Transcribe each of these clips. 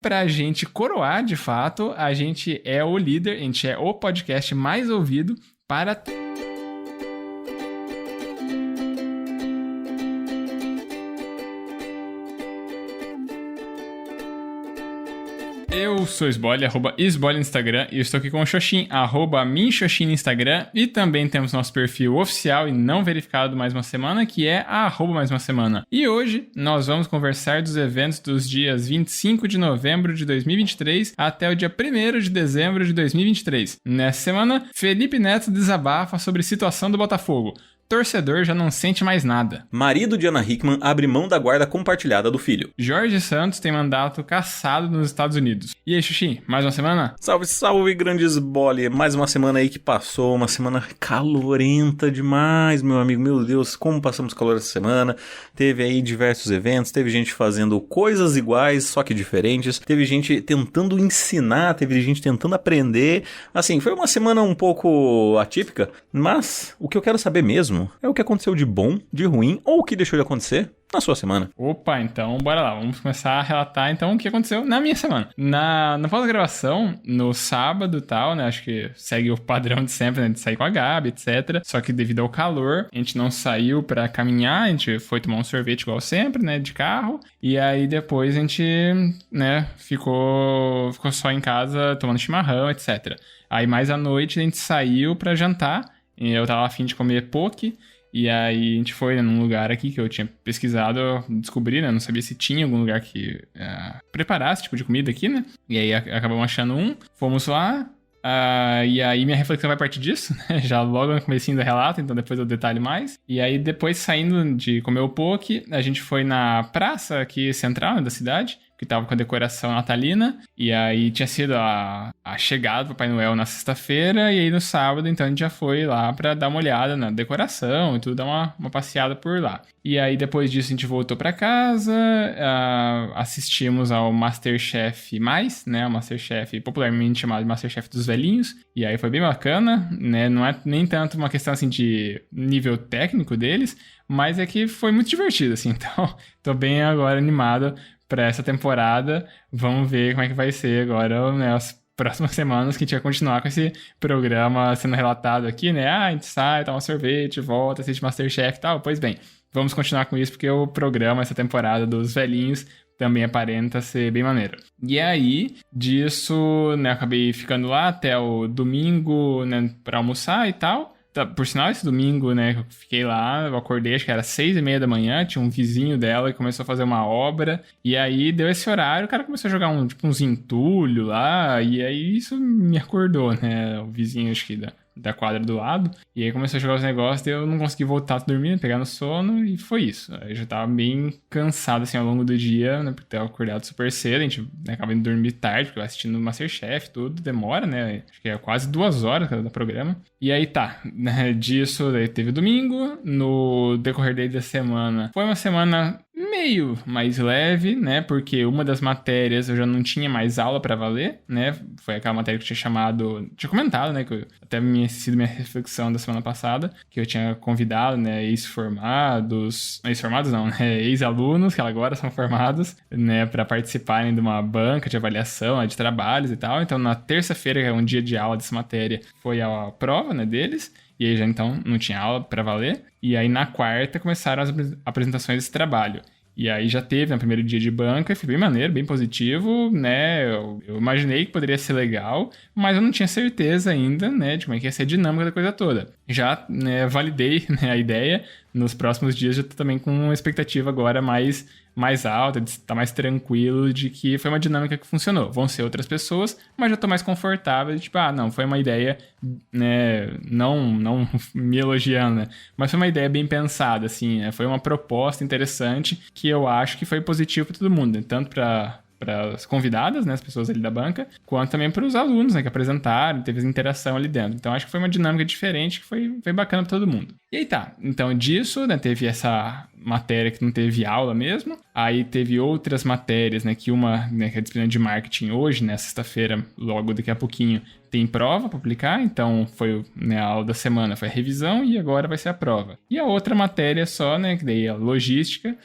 pra gente coroar, de fato, a gente é o líder, a gente é o podcast mais ouvido para... Eu sou o Sboly, @Sboly no Instagram, e eu estou aqui com o Xoxin, @minxoxin no Instagram, e também temos nosso perfil oficial e não verificado mais uma semana, que é @mais uma semana. E hoje nós vamos conversar dos eventos dos dias 25 de novembro de 2023 até o dia 1º de dezembro de 2023. Nessa semana, Felipe Neto desabafa sobre situação do Botafogo. Torcedor já não sente mais nada. Marido de Ana Hickman abre mão da guarda compartilhada do filho. Jorge Santos tem mandato cassado nos Estados Unidos. E aí, Xuxi, mais uma semana? Salve, salve, grande Sboly. Mais uma semana aí que passou, uma semana calorenta demais, meu amigo. Meu Deus, como passamos calor essa semana. Teve aí diversos eventos, teve gente fazendo coisas iguais, só que diferentes. Teve gente tentando ensinar, teve gente tentando aprender. Assim, foi uma semana um pouco atípica, mas o que eu quero saber mesmo é o que aconteceu de bom, de ruim ou o que deixou de acontecer na sua semana. Opa, então bora lá, vamos começar a relatar então o que aconteceu na minha semana. Na pós-gravação, no sábado e tal, né, acho que segue o padrão de sempre, né, de sair com a Gabi, etc. Só que devido ao calor, a gente não saiu pra caminhar, a gente foi tomar um sorvete igual sempre, né, de carro, e aí depois a gente, né, ficou só em casa tomando chimarrão, etc. Aí mais à noite a gente saiu pra jantar. Eu tava a fim de comer poke, e aí a gente foi, né, num lugar aqui que eu tinha pesquisado, eu descobri, né, não sabia se tinha algum lugar que preparasse esse tipo de comida aqui, né, e aí acabamos achando um, fomos lá, e aí minha reflexão vai partir disso, né, já logo no comecinho do relato, então depois eu detalho mais. E aí depois, saindo de comer o poke, a gente foi na praça aqui central, né, da cidade, que tava com a decoração natalina, e aí tinha sido a chegada do Papai Noel na sexta-feira, e aí no sábado, então, a gente já foi lá pra dar uma olhada na decoração e tudo, dar uma passeada por lá. E aí, depois disso, a gente voltou pra casa, assistimos ao MasterChef+, né, o MasterChef, popularmente chamado de MasterChef dos velhinhos, e aí foi bem bacana, né, não é nem tanto uma questão, assim, de nível técnico deles, mas é que foi muito divertido, assim, então, tô bem agora animado para essa temporada. Vamos ver como é que vai ser agora, né, as próximas semanas, que a gente vai continuar com esse programa sendo relatado aqui, né? A gente sai, toma um sorvete, volta, assiste MasterChef e tal. Pois bem, vamos continuar com isso, porque o programa, essa temporada dos velhinhos, também aparenta ser bem maneiro. E aí, disso, né, acabei ficando lá até o domingo, né, pra almoçar e tal. Por sinal, esse domingo, né, eu fiquei lá, eu acordei, acho que era 6:30 da manhã, tinha um vizinho dela que começou a fazer uma obra, e aí deu esse horário, o cara começou a jogar uns entulhos lá, e aí isso me acordou, né, o vizinho, acho que da quadra do lado, e aí começou a jogar os negócios, e eu não consegui voltar a dormir, pegar no sono, e foi isso. Aí eu já tava bem cansado, assim, ao longo do dia, né, porque eu tava acordado super cedo, a gente, né, acaba indo dormir tarde, porque eu assistindo o MasterChef, tudo demora, né, acho que é quase 2 horas cada programa. E aí tá, né, disso, daí teve domingo, no decorrer da semana, foi uma semana meio mais leve, né, porque uma das matérias eu já não tinha mais aula pra valer, né, foi aquela matéria que eu tinha comentado, né, que até sido minha reflexão da semana passada, que eu tinha convidado, né, ex-formados não, né, ex-alunos, que agora são formados, né, pra participarem de uma banca de avaliação, né, de trabalhos e tal. Então na terça-feira, que é um dia de aula dessa matéria, foi a prova, né, deles. E aí já então não tinha aula pra valer. E aí na quarta começaram as apresentações desse trabalho. E aí já teve no primeiro dia de banca, foi bem maneiro, bem positivo, né? Eu imaginei que poderia ser legal, mas eu não tinha certeza ainda, né, de como é que ia ser a dinâmica da coisa toda. Já, né, validei, né, a ideia. Nos próximos dias já tô também com uma expectativa agora mais alta, de estar mais tranquilo, de que foi uma dinâmica que funcionou. Vão ser outras pessoas, mas já tô mais confortável, de, tipo, não, foi uma ideia, né, não me elogiando, né, mas foi uma ideia bem pensada, assim, né, foi uma proposta interessante que eu acho que foi positivo para todo mundo, né, tanto para as convidadas, né, as pessoas ali da banca, quanto também para os alunos, né, que apresentaram, teve interação ali dentro. Então acho que foi uma dinâmica diferente, que foi bacana para todo mundo. E aí tá, então disso, né, teve essa matéria que não teve aula mesmo, aí teve outras matérias, né, que uma, né, que é a disciplina de marketing hoje, né, sexta-feira, logo daqui a pouquinho, tem prova para aplicar, então foi, né, a aula da semana, foi a revisão e agora vai ser a prova. E a outra matéria só, né, que daí é a logística,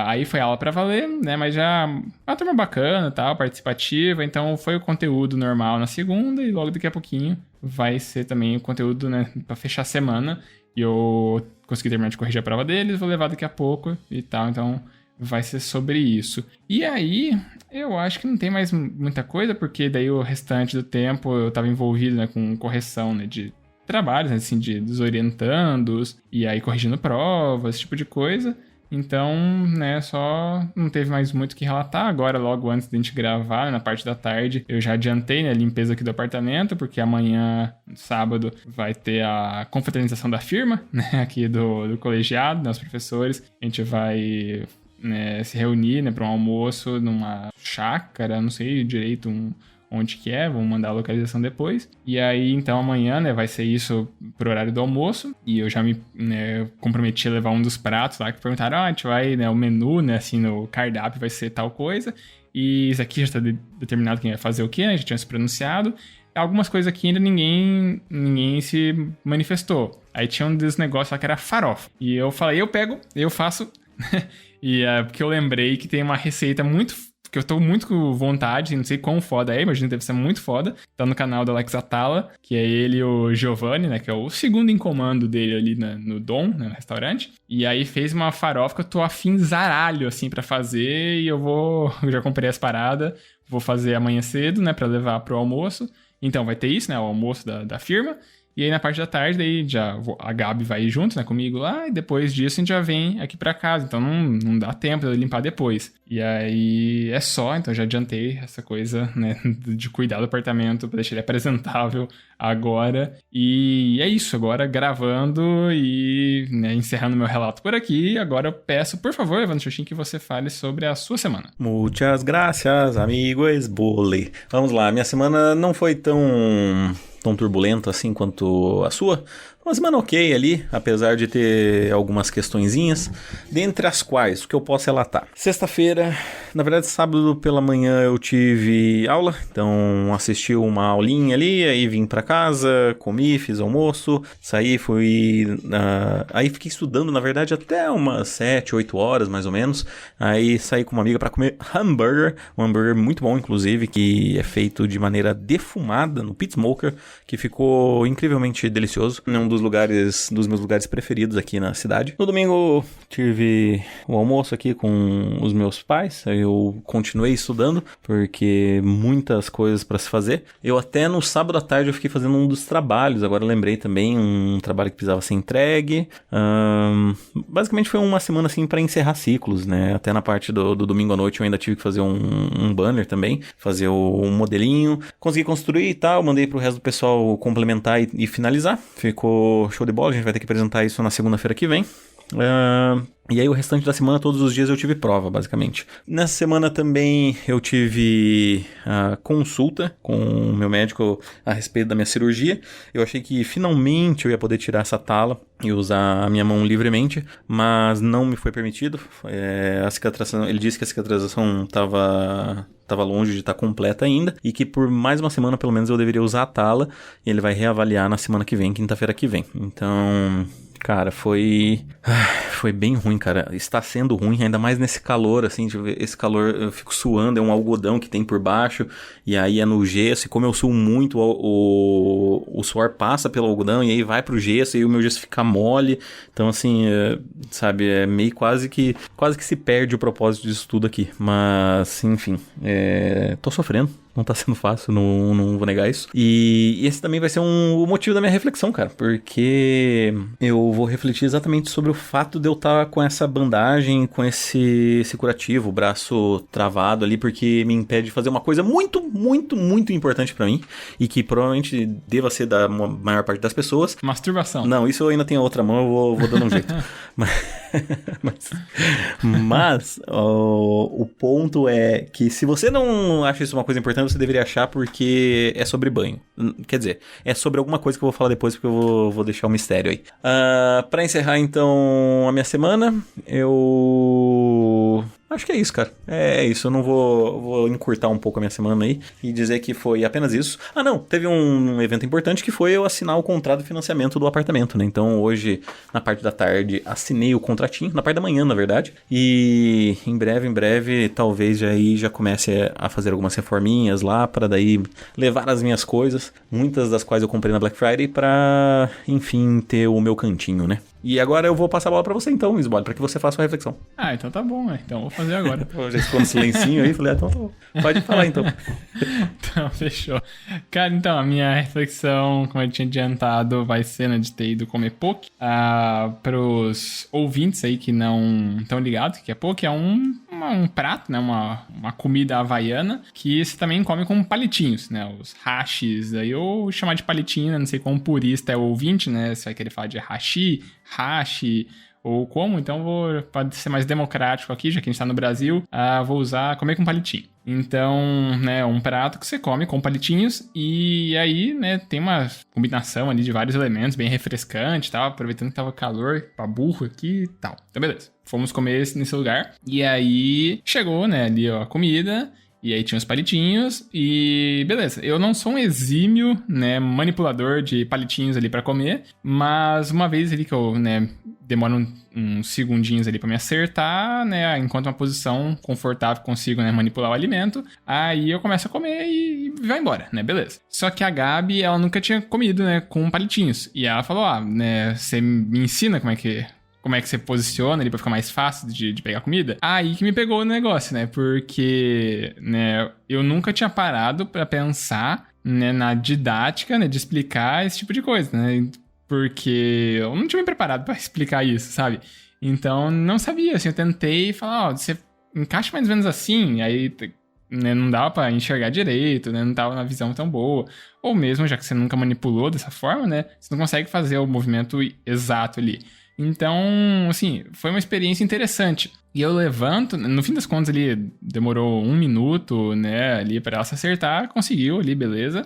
aí foi aula para valer, né, mas já uma turma bacana, tal, participativa, então foi o conteúdo normal na segunda e logo daqui a pouquinho vai ser também o conteúdo, né, para fechar a semana. E eu consegui terminar de corrigir a prova deles, vou levar daqui a pouco e tal, então vai ser sobre isso. E aí, eu acho que não tem mais muita coisa, porque daí o restante do tempo eu estava envolvido, né, com correção, né, de trabalhos, né, assim, dos orientandos, e aí corrigindo provas, esse tipo de coisa. Então, né, só não teve mais muito o que relatar. Agora, logo antes de a gente gravar, na parte da tarde, eu já adiantei, né, a limpeza aqui do apartamento, porque amanhã, sábado, vai ter a confraternização da firma, né, aqui do colegiado, né, os professores. A gente vai, né, se reunir, né, para um almoço numa chácara, não sei direito onde que é, vamos mandar a localização depois. E aí, então, amanhã, né, vai ser isso pro horário do almoço. E eu já me, né, comprometi a levar um dos pratos lá, que perguntaram, a gente vai, né, o menu, né, assim, no cardápio vai ser tal coisa. E isso aqui já está determinado quem vai fazer o quê, né, já tinha se pronunciado. Algumas coisas aqui ainda ninguém se manifestou. Aí tinha um desses negócios lá que era farofa. E eu falei, eu pego, eu faço. E porque eu lembrei que tem uma receita que eu tô muito com vontade, não sei quão foda é, imagino que deve ser muito foda. Tá no canal do Alex Atala, que é ele e o Giovanni, né, que é o segundo em comando dele ali no Dom, né, no restaurante. E aí fez uma farofa que eu tô afim zaralho, assim, pra fazer, e eu já comprei as paradas, vou fazer amanhã cedo, né, pra levar pro almoço. Então vai ter isso, né, o almoço da firma. E aí na parte da tarde, daí a Gabi vai junto, né, comigo lá, e depois disso a gente já vem aqui pra casa, então não dá tempo de eu limpar depois. E aí é só, então já adiantei essa coisa, né, de cuidar do apartamento pra deixar ele apresentável agora. E é isso, agora gravando e, né, encerrando meu relato por aqui. Agora eu peço, por favor, Evandro Xuxim, que você fale sobre a sua semana. Muchas gracias, amigos Bole. Vamos lá, minha semana não foi tão turbulento assim quanto a sua. Uma semana ok ali, apesar de ter algumas questõezinhas, dentre as quais, o que eu posso relatar. Sexta-feira, na verdade sábado pela manhã eu tive aula, então assisti uma aulinha ali, aí vim pra casa, comi, fiz almoço, saí, aí fiquei estudando, na verdade, até umas 7, 8 horas mais ou menos, aí saí com uma amiga pra comer um hambúrguer muito bom, inclusive, que é feito de maneira defumada no Pit Smoker, que ficou incrivelmente delicioso, dos meus lugares preferidos aqui na cidade. No domingo tive o almoço aqui com os meus pais, eu continuei estudando, porque muitas coisas para se fazer. Eu até no sábado à tarde eu fiquei fazendo um dos trabalhos, agora lembrei também, um trabalho que precisava ser entregue. Basicamente foi uma semana assim para encerrar ciclos, né? Até na parte do domingo à noite eu ainda tive que fazer um banner também, fazer um modelinho, consegui construir e tal, mandei pro resto do pessoal complementar e finalizar. Ficou show de bola, a gente vai ter que apresentar isso na segunda-feira que vem. E aí o restante da semana, todos os dias eu tive prova, basicamente. Nessa semana também eu tive a consulta com o meu médico a respeito da minha cirurgia. Eu achei que finalmente eu ia poder tirar essa tala e usar a minha mão livremente, mas não me foi permitido. A cicatrização, ele disse que a cicatrização estava longe de estar completa ainda, e que por mais uma semana pelo menos eu deveria usar a tala, e ele vai reavaliar na semana que vem, quinta-feira que vem. Então, cara, foi bem ruim, cara. Está sendo ruim, ainda mais nesse calor, assim, esse calor, eu fico suando, é um algodão que tem por baixo, e aí é no gesso, e como eu suo muito, o suor passa pelo algodão, e aí vai pro gesso, e aí o meu gesso fica mole. Então, assim, sabe, é meio quase que se perde o propósito disso tudo aqui. Mas, enfim, tô sofrendo. Não tá sendo fácil, não vou negar isso. E esse também vai ser o motivo da minha reflexão, cara. Porque eu vou refletir exatamente sobre o fato de eu estar com essa bandagem, com esse curativo, o braço travado ali, porque me impede de fazer uma coisa muito, muito, muito importante pra mim. E que provavelmente deva ser da maior parte das pessoas. Masturbação. Não, isso eu ainda tenho a outra mão, eu vou dando um jeito. Mas o ponto é que se você não acha isso uma coisa importante, você deveria achar porque é sobre banho. Quer dizer, é sobre alguma coisa que eu vou falar depois, porque eu vou deixar o mistério aí. Pra encerrar, então, a minha semana, eu... acho que é isso, cara. É isso. Eu não vou encurtar um pouco a minha semana aí e dizer que foi apenas isso. Não. Teve um evento importante que foi eu assinar o contrato de financiamento do apartamento, né? Então, hoje, na parte da tarde, assinei o contratinho. Na parte da manhã, na verdade. E em breve, talvez já comece a fazer algumas reforminhas lá para daí levar as minhas coisas. Muitas das quais eu comprei na Black Friday pra, enfim, ter o meu cantinho, né? E agora eu vou passar a bola pra você então, Isbole, pra que você faça uma reflexão. Então tá bom, né? Então vou fazer agora. Eu já ficou no silencinho aí, falei, então tá bom. Pode falar então. Então, fechou. Cara, então, a minha reflexão, como eu tinha adiantado, vai ser na de ter ido comer poke. Pros ouvintes aí que não estão ligados, que é poke é um prato, né? Uma comida havaiana que você também come com palitinhos, né? Os hashis, aí eu chamar de palitinho, né? Não sei como purista é o ouvinte, né? Você vai querer falar de hashi, ou como, então pode ser mais democrático aqui, já que a gente tá no Brasil, vou comer com palitinho. Então, né, um prato que você come com palitinhos e aí, né, tem uma combinação ali de vários elementos, bem refrescante e tal, aproveitando que tava calor pra burro aqui e tal. Então, beleza. Fomos comer nesse lugar e aí chegou, né, ali ó, a comida. E aí tinha os palitinhos e beleza. Eu não sou um exímio, né, manipulador de palitinhos ali pra comer, mas uma vez ali que eu, né, demoro uns segundinhos ali pra me acertar, né, enquanto uma posição confortável consigo, né, manipular o alimento, aí eu começo a comer e vai embora, né, beleza. Só que a Gabi, ela nunca tinha comido, né, com palitinhos. E ela falou, né, você me ensina como é que você posiciona ali pra ficar mais fácil de pegar comida. Aí que me pegou o negócio, né? Porque, né, eu nunca tinha parado pra pensar, né, na didática, né, de explicar esse tipo de coisa, né? Porque eu não tinha me preparado pra explicar isso, sabe? Então, não sabia, assim, eu tentei falar, você encaixa mais ou menos assim, aí, né, não dava pra enxergar direito, né? Não tava na visão tão boa. Ou mesmo, já que você nunca manipulou dessa forma, né? Você não consegue fazer o movimento exato ali. Então, assim, foi uma experiência interessante. E eu levanto, no fim das contas ali, demorou 1 minuto, né, ali pra ela se acertar, conseguiu ali, beleza.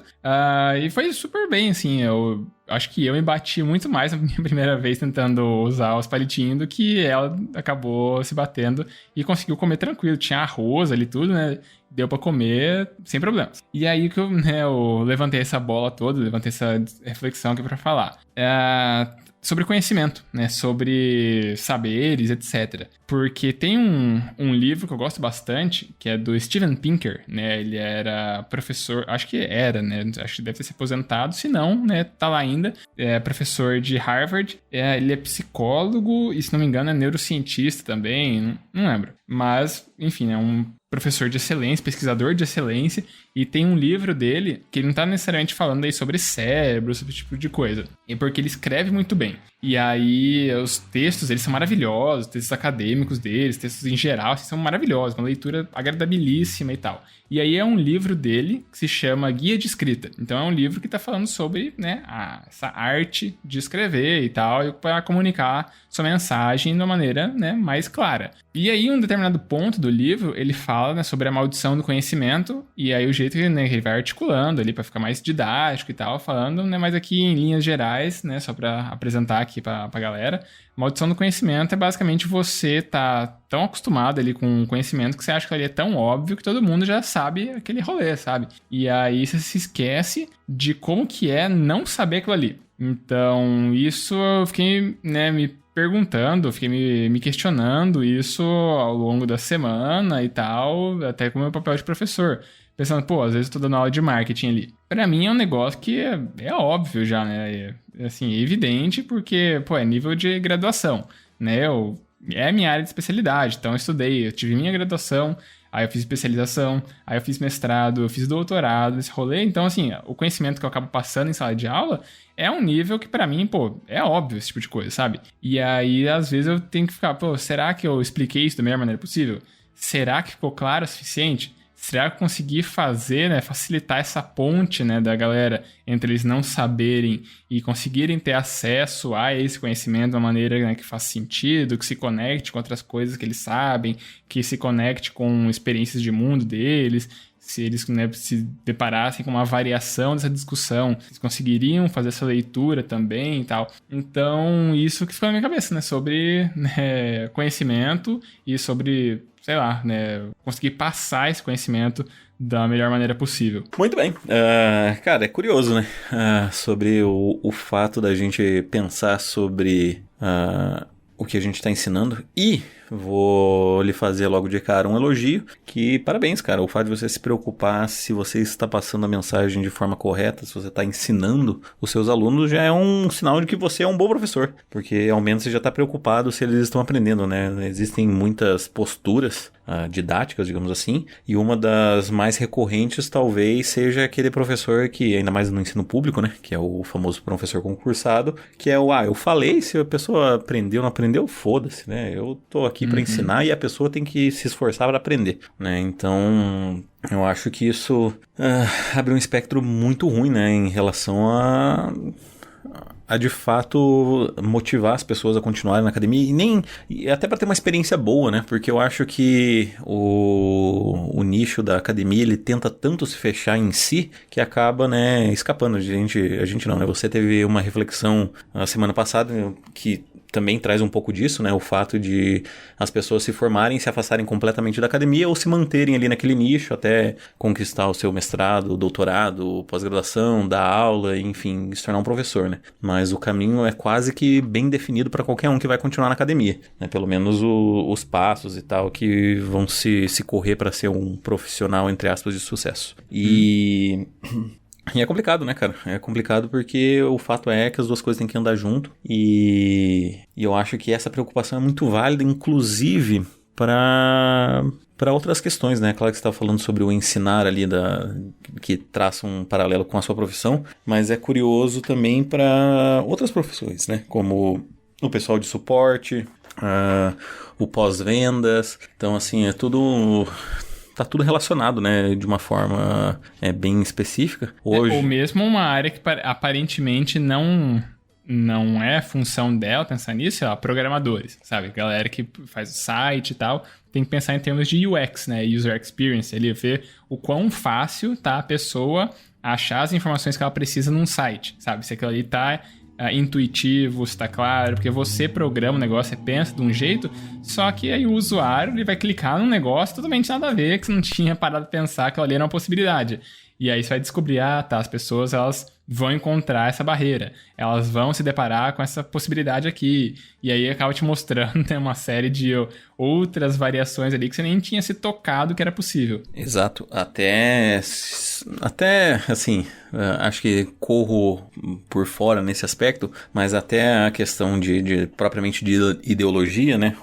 E foi super bem, assim, eu acho que eu me bati muito mais na minha primeira vez tentando usar os palitinhos do que ela acabou se batendo e conseguiu comer tranquilo. Tinha arroz ali, tudo, né, deu pra comer sem problemas. E aí que eu levantei essa bola toda, levantei essa reflexão aqui pra falar. Sobre conhecimento, né? Sobre saberes, etc. Porque tem um livro que eu gosto bastante, que é do Steven Pinker, né? Ele era professor, acho que era, né? Acho que deve ter se aposentado, se não, né? Tá lá ainda. É professor de Harvard. Ele é psicólogo e, se não me engano, é neurocientista também. Não lembro. Mas, enfim, é um professor de excelência, pesquisador de excelência, e tem um livro dele que ele não tá necessariamente falando aí sobre cérebro, sobre esse tipo de coisa. É porque ele escreve muito bem. E aí, os textos, eles são maravilhosos, textos acadêmicos deles, textos em geral, assim, são maravilhosos, uma leitura agradabilíssima e tal. E aí é um livro dele que se chama Guia de Escrita. Então é um livro que tá falando sobre, né, essa arte de escrever e tal, e para comunicar sua mensagem de uma maneira, né, mais clara. E aí, um determinado ponto do livro, ele fala, né, sobre a maldição do conhecimento, e aí o jeito que, né, ele vai articulando ali para ficar mais didático e tal, falando, né, mas aqui em linhas gerais, né, só para apresentar aqui pra galera. Maldição do conhecimento é basicamente você tá tão acostumado ali com o conhecimento que você acha que ele é tão óbvio que todo mundo já sabe aquele rolê, sabe? E aí você se esquece de como que é não saber aquilo ali. Então, isso eu fiquei, né, me perguntando, fiquei me questionando isso ao longo da semana e tal, até com o meu papel de professor. Pensando, pô, às vezes eu tô dando aula de marketing ali. Pra mim é um negócio que é óbvio já, né? Assim, é evidente porque, pô, é nível de graduação, né? É a minha área de especialidade, então eu estudei, eu tive minha graduação, aí eu fiz especialização, aí eu fiz mestrado, eu fiz doutorado, esse rolê. Então, assim, o conhecimento que eu acabo passando em sala de aula é um nível que pra mim, pô, é óbvio esse tipo de coisa, sabe? E aí, às vezes eu tenho que ficar, pô, será que eu expliquei isso da melhor maneira possível? Será que ficou claro o suficiente? será que conseguir fazer, né, facilitar essa ponte, né, da galera entre eles não saberem e conseguirem ter acesso a esse conhecimento de uma maneira, né, que faz sentido, que se conecte com outras coisas que eles sabem, que se conecte com experiências de mundo deles, se eles, né, se deparassem com uma variação dessa discussão, eles conseguiriam fazer essa leitura também e tal. Então, isso que ficou na minha cabeça, né, sobre, né, conhecimento e sobre, sei lá, né, conseguir passar esse conhecimento da melhor maneira possível. Muito bem. Cara, é curioso, né? Sobre o fato da gente pensar sobre o que a gente está ensinando. E vou lhe fazer logo de cara um elogio, que parabéns, cara. O fato de você se preocupar se você está passando a mensagem de forma correta, se você está ensinando os seus alunos, já é um sinal de que você é um bom professor. Porque ao menos você já está preocupado se eles estão aprendendo, né? Existem muitas posturas didáticas, digamos assim, e uma das mais recorrentes talvez seja aquele professor que, ainda mais no ensino público, né, que é o famoso professor concursado, que é eu falei, se a pessoa aprendeu ou não aprendeu, foda-se, né, eu tô aqui para ensinar e a pessoa tem que se esforçar para aprender, né, então eu acho que isso abre um espectro muito ruim, né, em relação a de fato motivar as pessoas a continuarem na academia e até para ter uma experiência boa, né? Porque eu acho que o nicho da academia, ele tenta tanto se fechar em si que acaba, né, escapando. A gente não, né? Você teve uma reflexão na semana passada que também traz um pouco disso, né? O fato de as pessoas se formarem, se afastarem completamente da academia ou se manterem ali naquele nicho até conquistar o seu mestrado, doutorado, pós-graduação, dar aula, enfim, se tornar um professor, né? Mas o caminho é quase que bem definido para qualquer um que vai continuar na academia, né? Pelo menos os passos e tal que vão se correr para ser um profissional, entre aspas, de sucesso. E é complicado, né, cara? É complicado porque o fato é que as duas coisas têm que andar junto e eu acho que essa preocupação é muito válida, inclusive para outras questões, né? Claro que você estava falando sobre o ensinar ali, que traça um paralelo com a sua profissão, mas é curioso também para outras profissões, né? Como o pessoal de suporte, o pós-vendas. Então, assim, tá tudo relacionado, né, de uma forma bem específica. Hoje... Ou mesmo uma área que aparentemente não é função dela pensar nisso, sei lá, programadores, sabe? Galera que faz o site e tal, tem que pensar em termos de UX, né, User Experience, ele ver o quão fácil tá a pessoa achar as informações que ela precisa num site, sabe? Se aquilo ali tá intuitivo, se tá claro, porque você programa o negócio, você pensa de um jeito, só que aí o usuário ele vai clicar num negócio totalmente nada a ver, que você não tinha parado de pensar que aquilo ali era uma possibilidade. E aí você vai descobrir, as pessoas elas vão encontrar essa barreira, elas vão se deparar com essa possibilidade aqui, e aí acaba te mostrando, né, uma série de outras variações ali que você nem tinha se tocado que era possível. Exato, até assim, acho que corro por fora nesse aspecto, mas até a questão de propriamente de ideologia, né,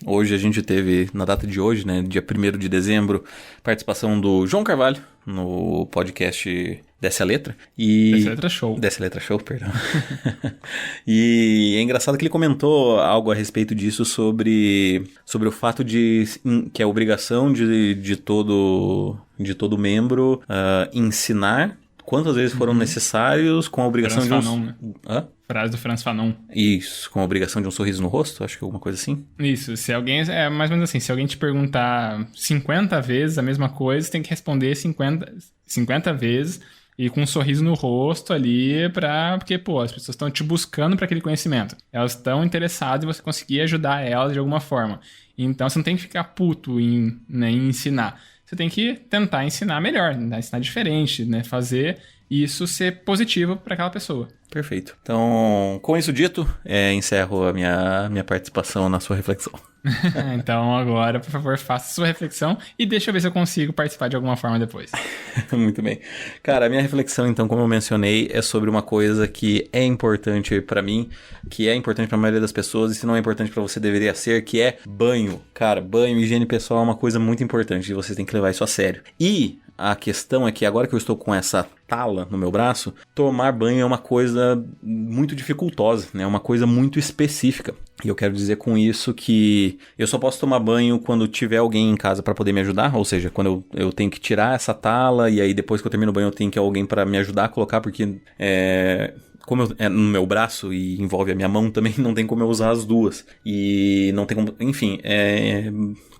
hoje a gente teve, na data de hoje, né, dia 1º de dezembro, participação do João Carvalho no podcast Desce a Letra. Desce a Letra Show. Desce a Letra Show, perdão. E é engraçado que ele comentou algo a respeito disso sobre o fato de que é obrigação de todo membro ensinar quantas vezes foram necessários, com a obrigação Franz Fanon, né? Frase do Franz Fanon. Isso, com a obrigação de um sorriso no rosto, acho que é alguma coisa assim. Isso, se alguém, mais ou menos assim, se alguém te perguntar 50 vezes a mesma coisa, você tem que responder 50 vezes e com um sorriso no rosto ali, porque, as pessoas estão te buscando para aquele conhecimento. Elas estão interessadas em você conseguir ajudar elas de alguma forma. Então, você não tem que ficar puto em ensinar. Você tem que tentar ensinar melhor, ensinar diferente, né? Fazer isso ser positivo para aquela pessoa. Perfeito. Então, com isso dito, encerro a minha participação na sua reflexão. Então, agora, por favor, faça a sua reflexão e deixa eu ver se eu consigo participar de alguma forma depois. Muito bem. Cara, a minha reflexão, então, como eu mencionei, é sobre uma coisa que é importante pra mim, que é importante pra maioria das pessoas, e se não é importante pra você, deveria ser, que é banho. Cara, banho, higiene pessoal é uma coisa muito importante e você tem que levar isso a sério. E a questão é que agora que eu estou com essa tala no meu braço, tomar banho é uma coisa muito dificultosa, né? É uma coisa muito específica. E eu quero dizer com isso que eu só posso tomar banho quando tiver alguém em casa para poder me ajudar, ou seja, quando eu tenho que tirar essa tala e aí depois que eu termino o banho eu tenho que ter alguém para me ajudar a colocar, porque como é no meu braço e envolve a minha mão também, não tem como eu usar as duas. E não tem como... Enfim,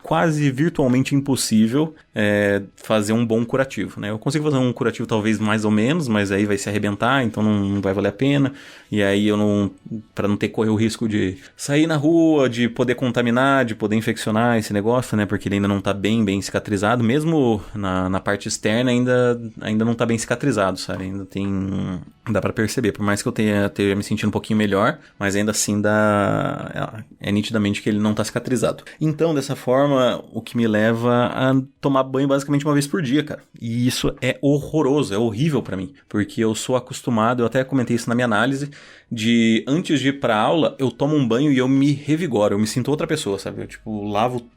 quase virtualmente impossível fazer um bom curativo, né? Eu consigo fazer um curativo talvez mais ou menos, mas aí vai se arrebentar, então não vai valer a pena. E aí para não ter que correr o risco de sair na rua, de poder contaminar, de poder infeccionar esse negócio, né? Porque ele ainda não tá bem cicatrizado, mesmo na parte externa ainda não tá bem cicatrizado, sabe? Ainda dá pra perceber, por mais que eu esteja me sentindo um pouquinho melhor, mas ainda assim é nitidamente que ele não tá cicatrizado. Então, dessa forma, o que me leva a tomar banho basicamente uma vez por dia, cara. E isso é horroroso, é horrível pra mim, porque eu sou acostumado, eu até comentei isso na minha análise, de antes de ir pra aula, eu tomo um banho e eu me revigoro, eu me sinto outra pessoa, sabe? Eu, tipo, lavo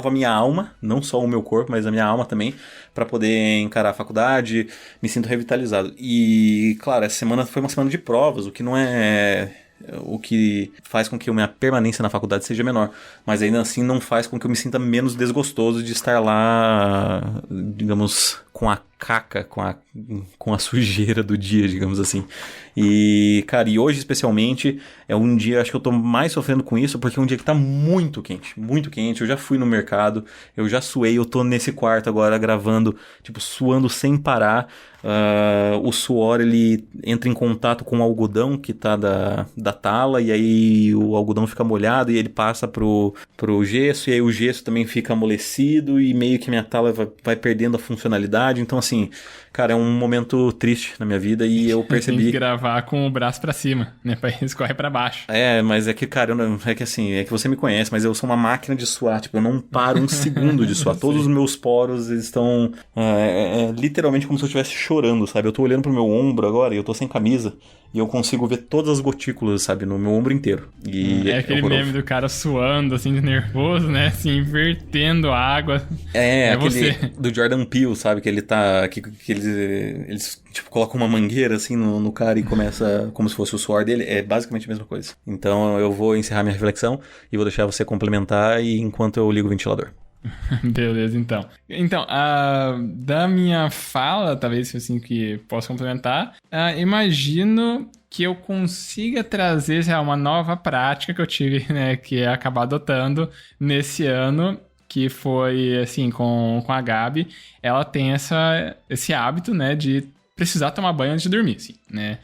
a minha alma, não só o meu corpo, mas a minha alma também, pra poder encarar a faculdade, me sinto revitalizado. E, claro, essa semana foi uma semana de provas, o que não é... o que faz com que a minha permanência na faculdade seja menor, mas ainda assim não faz com que eu me sinta menos desgostoso de estar lá, digamos, com a caca, com a sujeira do dia, digamos assim. E, cara, e hoje especialmente é um dia, acho que eu tô mais sofrendo com isso, porque é um dia que tá muito quente, eu já fui no mercado, eu já suei, eu tô nesse quarto agora gravando, tipo, suando sem parar. O suor, ele entra em contato com o algodão que tá da tala, e aí o algodão fica molhado e ele passa pro gesso, e aí o gesso também fica amolecido e meio que minha tala vai perdendo a funcionalidade. Então, assim, cara, é um momento triste na minha vida e eu percebi... Tem que gravar com o braço pra cima, né? Pra escorrer pra baixo. Mas é que, cara, é que você me conhece, mas eu sou uma máquina de suar, tipo, eu não paro um segundo de suar. Todos os meus poros estão literalmente como se eu estivesse chorando, sabe? Eu tô olhando pro meu ombro agora e eu tô sem camisa e eu consigo ver todas as gotículas, sabe? No meu ombro inteiro. E aquele meme do cara suando, assim, de nervoso, né? Assim, vertendo água. Aquele você. Do Jordan Peele, sabe? Que ele tá... Que eles tipo, colocam uma mangueira, assim, no cara e começa como se fosse o suor dele. É basicamente a mesma coisa. Então eu vou encerrar minha reflexão e vou deixar você complementar enquanto eu ligo o ventilador. Beleza, então. Então, da minha fala, talvez assim que posso complementar, imagino que eu consiga trazer uma nova prática que eu tive, né, que é acabar adotando nesse ano, que foi, assim, com a Gabi. Ela tem esse hábito, né, de precisar tomar banho antes de dormir, assim, né.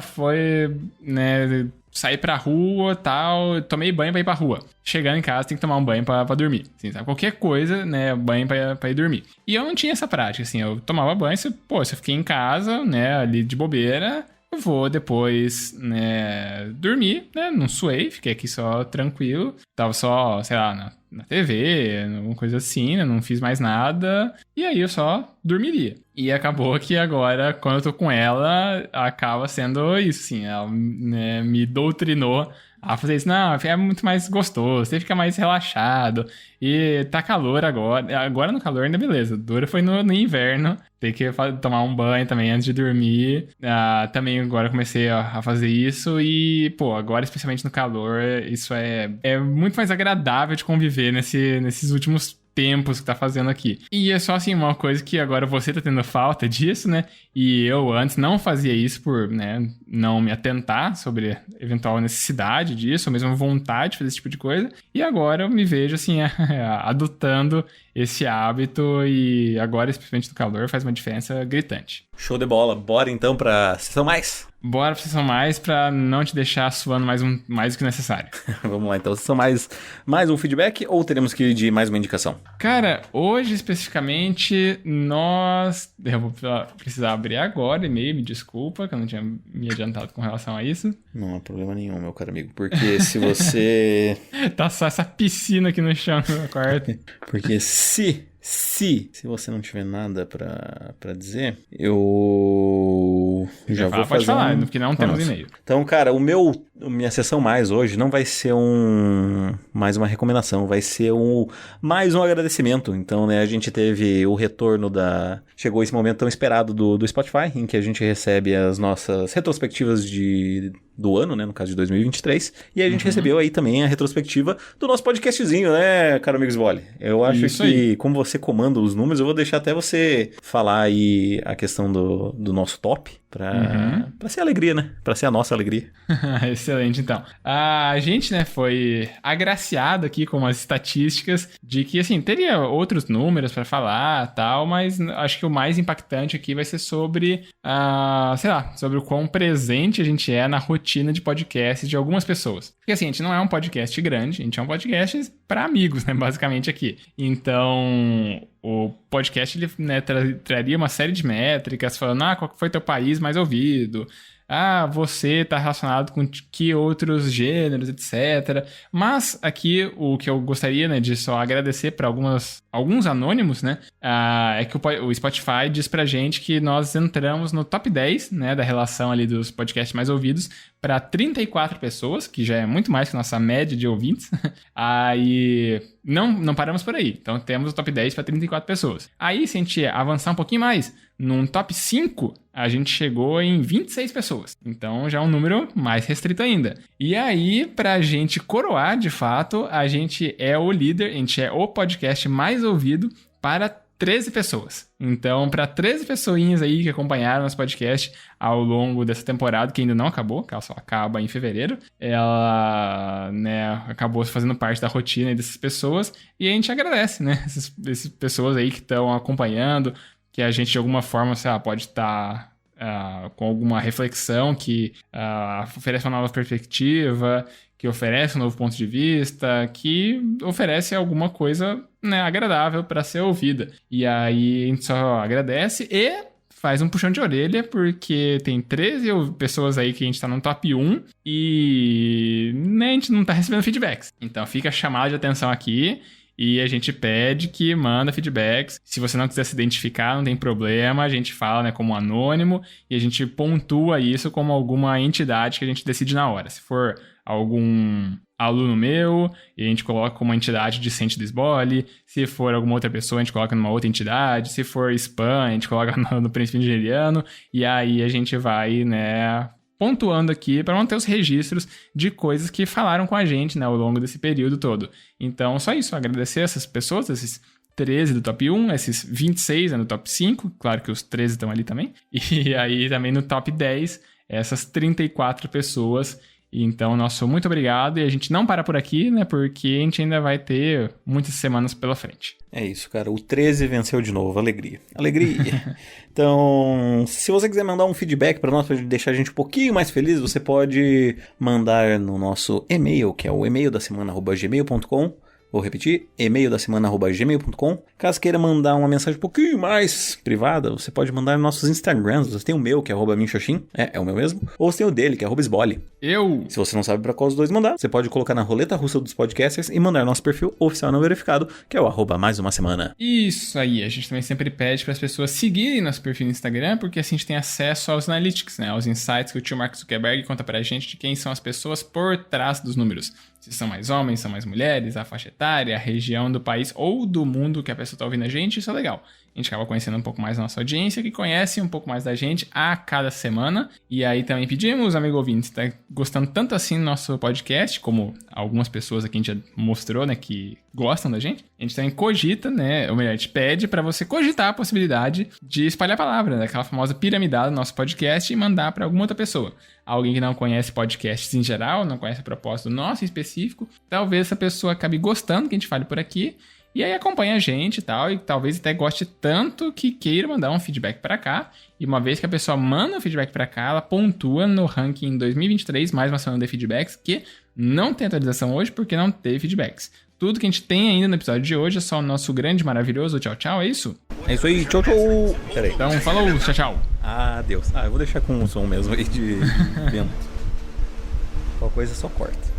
Foi, né... Sair pra rua e tal, tomei banho pra ir pra rua. Chegando em casa, tem que tomar um banho pra dormir. Assim, sabe? Qualquer coisa, né? Banho pra ir dormir. E eu não tinha essa prática, assim. Eu tomava banho, se eu fiquei em casa, né? Ali de bobeira, eu vou depois, né? Dormir, né? Não suei, fiquei aqui só tranquilo. Tava só, sei lá, na TV, alguma coisa assim, né? Não fiz mais nada. E aí eu só dormiria. E acabou que agora, quando eu tô com ela, acaba sendo isso, assim. Ela, né, me doutrinou a fazer isso. Não, é muito mais gostoso, você fica mais relaxado. E tá calor agora. Agora no calor ainda beleza. Dura foi no inverno. Tem que tomar um banho também antes de dormir. Também agora comecei a fazer isso. E, pô, agora especialmente no calor, isso é muito mais agradável de conviver nesses últimos tempos que tá fazendo aqui. E é só assim, uma coisa que agora você tá tendo falta disso, né? E eu antes não fazia isso por, né, não me atentar sobre eventual necessidade disso, ou mesmo vontade de fazer esse tipo de coisa. E agora eu me vejo, assim, adotando esse hábito e agora, especialmente no calor, faz uma diferença gritante. Show de bola. Bora então pra sessão mais? Bora pra sessão mais pra não te deixar suando mais do que necessário. Vamos lá, então. Sessão mais um feedback ou teremos que ir de mais uma indicação? Cara, hoje especificamente eu vou precisar abrir agora o e-mail, me desculpa que eu não tinha me adiantado com relação a isso. Não há problema nenhum, meu caro amigo, porque se você... Tá só essa piscina aqui no chão do meu quarto. Porque se você não tiver nada pra dizer, eu já vou fazer pode falar, porque não temos e-mail. Então, cara, o meu minha sessão mais hoje não vai ser mais uma recomendação, vai ser mais um agradecimento. Então, né, a gente teve o retorno chegou esse momento tão esperado do Spotify, em que a gente recebe as nossas retrospectivas do ano, né, no caso de 2023, e a gente recebeu aí também a retrospectiva do nosso podcastzinho, né, caro amigo Sbole? Eu acho Isso que, aí. como você comanda os números, eu vou deixar até você falar aí a questão do nosso top, pra ser alegria, né? Pra ser a nossa alegria. Excelente, então. A gente, né, foi agraciado aqui com umas estatísticas de que, assim, teria outros números pra falar tal, mas acho que o mais impactante aqui vai ser sobre, sobre o quão presente a gente é na rotina de podcast de algumas pessoas. Porque, assim, a gente não é um podcast grande, a gente é um podcast pra amigos, né, basicamente aqui. Então, o podcast, ele, né, traria uma série de métricas falando, qual foi teu país mais ouvido? Você está relacionado com que outros gêneros, etc. Mas aqui o que eu gostaria, né, de só agradecer para alguns anônimos, né, é que o Spotify diz pra gente que nós entramos no top 10, né, da relação ali dos podcasts mais ouvidos para 34 pessoas, que já é muito mais que a nossa média de ouvintes. Aí não paramos por aí. Então temos o top 10 para 34 pessoas. Aí, se a gente avançar um pouquinho mais, num top 5, a gente chegou em 26 pessoas. Então já é um número mais restrito ainda. E aí, pra gente coroar, de fato, a gente é o líder, a gente é o podcast mais ouvido para 13 pessoas. Então, para 13 pessoinhas aí que acompanharam nosso podcast ao longo dessa temporada, que ainda não acabou, que ela só acaba em fevereiro, ela, né, acabou fazendo parte da rotina dessas pessoas, e a gente agradece, né, essas pessoas aí que estão acompanhando, que a gente de alguma forma, sei lá, pode estar com alguma reflexão que oferece uma nova perspectiva, que oferece um novo ponto de vista, que oferece alguma coisa, né, agradável para ser ouvida. E aí a gente só agradece e faz um puxão de orelha, porque tem 13 pessoas aí que a gente tá no top 1 e, né, a gente não tá recebendo feedbacks. Então fica a chamada de atenção aqui. E a gente pede que manda feedbacks. Se você não quiser se identificar, não tem problema. A gente fala, né, como anônimo e a gente pontua isso como alguma entidade que a gente decide na hora. Se for algum aluno meu, e a gente coloca como uma entidade discente do Sbole. Se for alguma outra pessoa, a gente coloca numa outra entidade. Se for spam, a gente coloca no princípio nigeriano. E aí a gente vai, né, pontuando aqui para manter os registros de coisas que falaram com a gente, né, ao longo desse período todo. Então, só isso, agradecer essas pessoas, esses 13 do top 1, esses 26 no top 5, claro que os 13 estão ali também, e aí também no top 10, essas 34 pessoas. Então, nosso muito obrigado, e a gente não para por aqui, né, porque a gente ainda vai ter muitas semanas pela frente. É isso, cara. O 13 venceu de novo. Alegria. Alegria. Então, se você quiser mandar um feedback para nós, para deixar a gente um pouquinho mais feliz, você pode mandar no nosso e-mail, que é o e-mail da semana@gmail.com. Vou repetir, e-mail da semana@gmail.com. Caso queira mandar uma mensagem um pouquinho mais privada, você pode mandar nos nossos Instagrams. Você tem o meu, que é @minxoxin, é o meu mesmo. Ou você tem o dele, que é @sbole. Se você não sabe para qual dos dois mandar, você pode colocar na roleta russa dos podcasters e mandar nosso perfil oficial não verificado, que é o @mais uma semana. Isso aí, a gente também sempre pede para as pessoas seguirem nosso perfil no Instagram, porque assim a gente tem acesso aos analytics, né, aos insights que o tio Mark Zuckerberg conta pra gente de quem são as pessoas por trás dos números. Se são mais homens, são mais mulheres, a faixa etária, a região do país ou do mundo que a pessoa está ouvindo a gente, isso é legal. A gente acaba conhecendo um pouco mais a nossa audiência, que conhece um pouco mais da gente a cada semana. E aí também pedimos, amigo ouvinte, tá gostando tanto assim do nosso podcast, como algumas pessoas aqui a gente já mostrou, né, que gostam da gente. A gente também cogita, né, ou melhor, a gente pede para você cogitar a possibilidade de espalhar a palavra, né, aquela famosa piramidada do nosso podcast e mandar para alguma outra pessoa. Alguém que não conhece podcasts em geral, não conhece a proposta do nosso em específico, talvez essa pessoa acabe gostando que a gente fale por aqui, e aí acompanha a gente e talvez até goste tanto que queira mandar um feedback para cá, e uma vez que a pessoa manda um feedback para cá, ela pontua no ranking 2023, mais uma semana de feedbacks, que não tem atualização hoje porque não teve feedbacks. Tudo que a gente tem ainda no episódio de hoje é só o nosso grande, maravilhoso tchau, tchau, é isso? É isso aí, tchau, tchau. Peraí. Então, falou, tchau, tchau. Adeus. Eu vou deixar com o som mesmo aí de vento. Qualquer coisa só corta.